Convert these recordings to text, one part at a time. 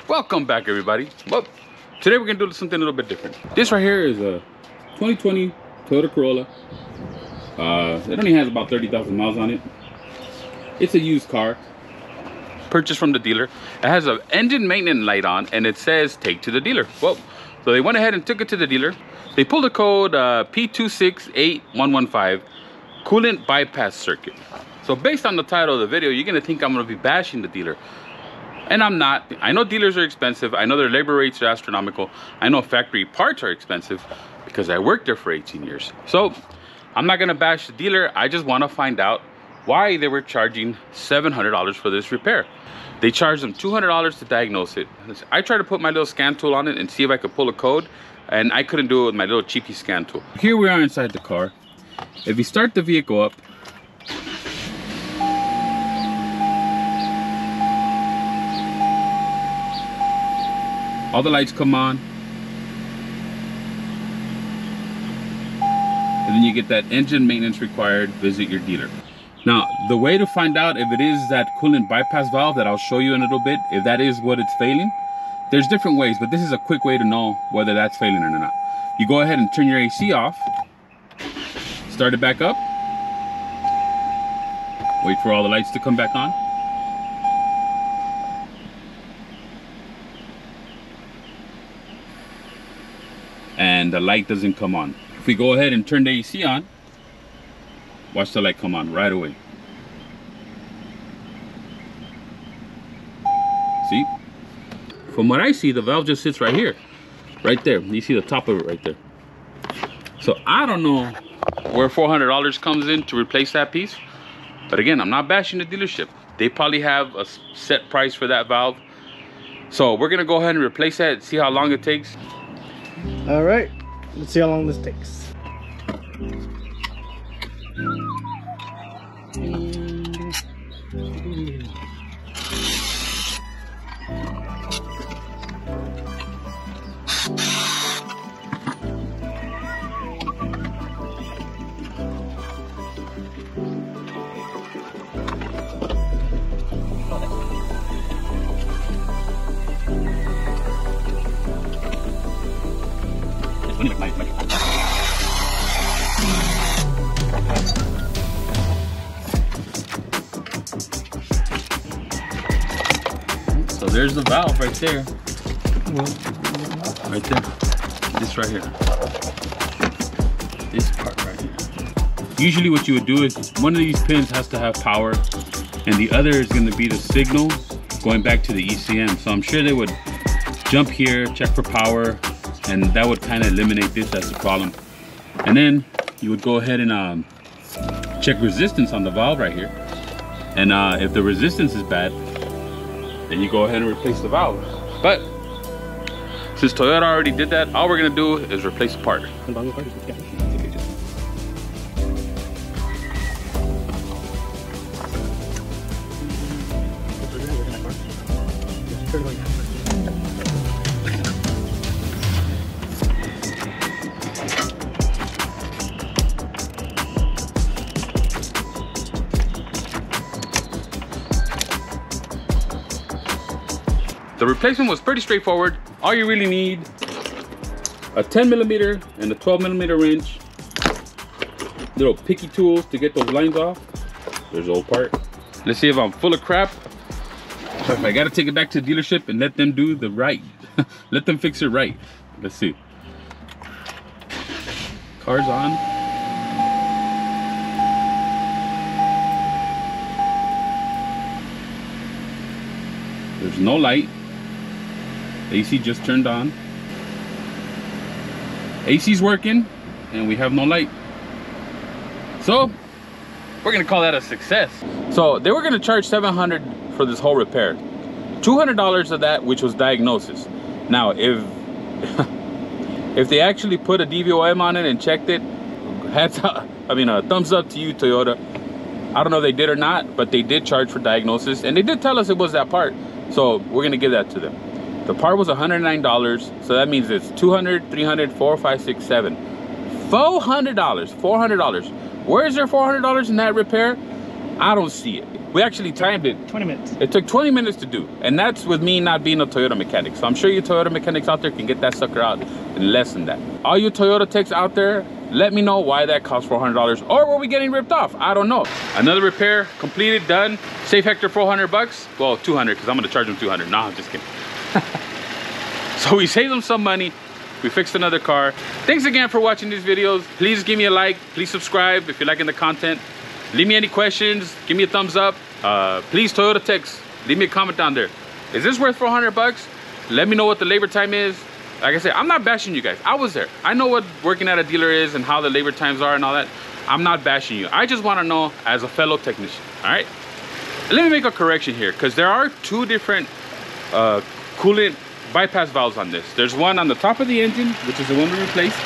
Welcome back, everybody. Well, today we're gonna do something a little bit different. This right here is a 2020 Toyota Corolla. It only has about 30,000 miles on it. It's a used car, purchased from the dealer. It has an engine maintenance light on, and it says take to the dealer. Well, so they went ahead and took it to the dealer. They pulled the code P268115, coolant bypass circuit. So based on the title of the video, you're gonna think I'm gonna be bashing the dealer. And I'm not. I know dealers are expensive. I know their labor rates are astronomical. I know factory parts are expensive because I worked there for 18 years. So I'm not gonna bash the dealer. I just wanna find out why they were charging $700 for this repair. They charged them $200 to diagnose it. I tried to put my little scan tool on it and see if I could pull a code, and I couldn't do it with my little cheapy scan tool. Here we are inside the car. If you start the vehicle up, all the lights come on, and then you get that engine maintenance required, visit your dealer. Now, the way to find out if it is that coolant bypass valve that I'll show you in a little bit, if that is what it's failing, there's different ways, but this is a quick way to know whether that's failing or not. You go ahead and turn your AC off, start it back up, wait for all the lights to come back on. And the light doesn't come on. If we go ahead and turn the AC on, watch the light come on right away. See? From what I see, the valve just sits right here. Right there. You see the top of it right there. So I don't know where $400 comes in to replace that piece. But again, I'm not bashing the dealership. They probably have a set price for that valve. So we're gonna go ahead and replace that and see how long it takes. All right, let's see how long this takes. So there's the valve right there. Right there. This right here. This part right here. Usually what you would do is one of these pins has to have power and the other is going to be the signal going back to the ECM. So I'm sure they would jump here, check for power, and that would kind of eliminate this as a problem. And then you would go ahead and check resistance on the valve right here. And if the resistance is bad, then you go ahead and replace the valve. But since Toyota already did that, all we're gonna do is replace the part. The replacement was pretty straightforward. All you really need, a 10mm and a 12mm wrench, little picky tools to get those lines off. There's the old part. Let's see if I'm full of crap. If I gotta take it back to the dealership and let them do the right. Let them fix it right. Let's see. Car's on. There's no light. AC just turned on. AC's working and we have no light. So we're gonna call that a success. So they were gonna charge $700 for this whole repair. $200 of that, which was diagnosis. Now if if they actually put a DVOM on it and checked it, hats up, a thumbs up to you, Toyota. I don't know if they did or not, but they did charge for diagnosis and they did tell us it was that part. So we're gonna give that to them. The part was $109, so that means it's $200, $300, $400, $500, $600, $700, $400. $400. Where is there $400 in that repair? I don't see it. We actually timed it. 20 minutes. It took 20 minutes to do. And that's with me not being a Toyota mechanic. So I'm sure you Toyota mechanics out there can get that sucker out in less than that. All you Toyota techs out there, let me know why that cost $400. Or were we getting ripped off? I don't know. Another repair completed, done. Save Hector $400. Well, 200 because I'm gonna charge him 200. No, I'm just kidding. So we saved him some money. We fixed another car. Thanks again for watching these videos. Please give me a like. Please subscribe if you're liking the content. Leave me any questions. Give me a thumbs up. Please, Toyota techs, leave me a comment down there. Is this worth $400? Let me know what the labor time is. Like I said, I'm not bashing you guys. I was there. I know what working at a dealer is and how the labor times are and all that. I'm not bashing you. I just want to know as a fellow technician. All right. Let me make a correction here because there are two different coolant bypass valves on this. There's one on the top of the engine, which is the one we replaced,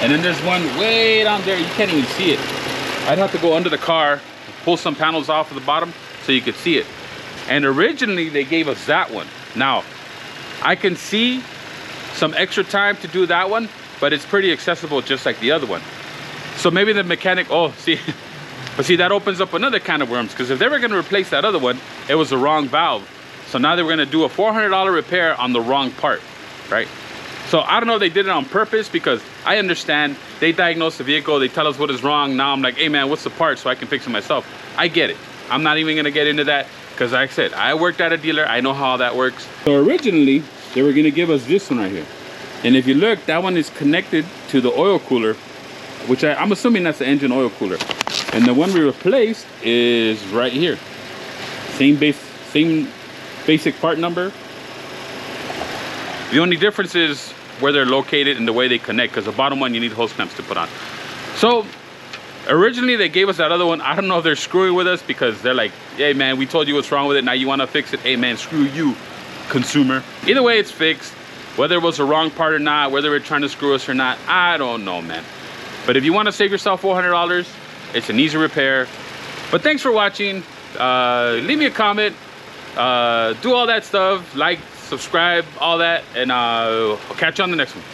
and then there's one way down there. You can't even see it. I'd have to go under the car, pull some panels off of the bottom so you could see it. And originally they gave us that one. Now I can see some extra time to do that one, but it's pretty accessible just like the other one. So maybe the mechanic, oh, see, but see, that opens up another can of worms, because if they were going to replace that other one, it was the wrong valve. So now they were going to do a $400 repair on the wrong part, right? So I don't know if they did it on purpose, because I understand they diagnose the vehicle, they tell us what is wrong. Now I'm like, hey man, what's the part so I can fix it myself? I get it. I'm not even going to get into that, because like I said, I worked at a dealer. I know how that works. So originally they were going to give us this one right here. And if you look, that one is connected to the oil cooler, which I'm assuming that's the engine oil cooler. And the one we replaced is right here. Same basic part number. The only difference is where they're located and the way they connect, because the bottom one you need hose clamps to put on. So originally they gave us that other one. I don't know if they're screwing with us, because they're like, hey man, we told you what's wrong with it, now you want to fix it. Hey man, screw you, consumer. Either way, it's fixed. Whether it was the wrong part or not, whether they're trying to screw us or not, I don't know, man. But if you want to save yourself $400, it's an easy repair. But thanks for watching. Leave me a comment. Do all that stuff. Like, subscribe, all that. And I'll catch you on the next one.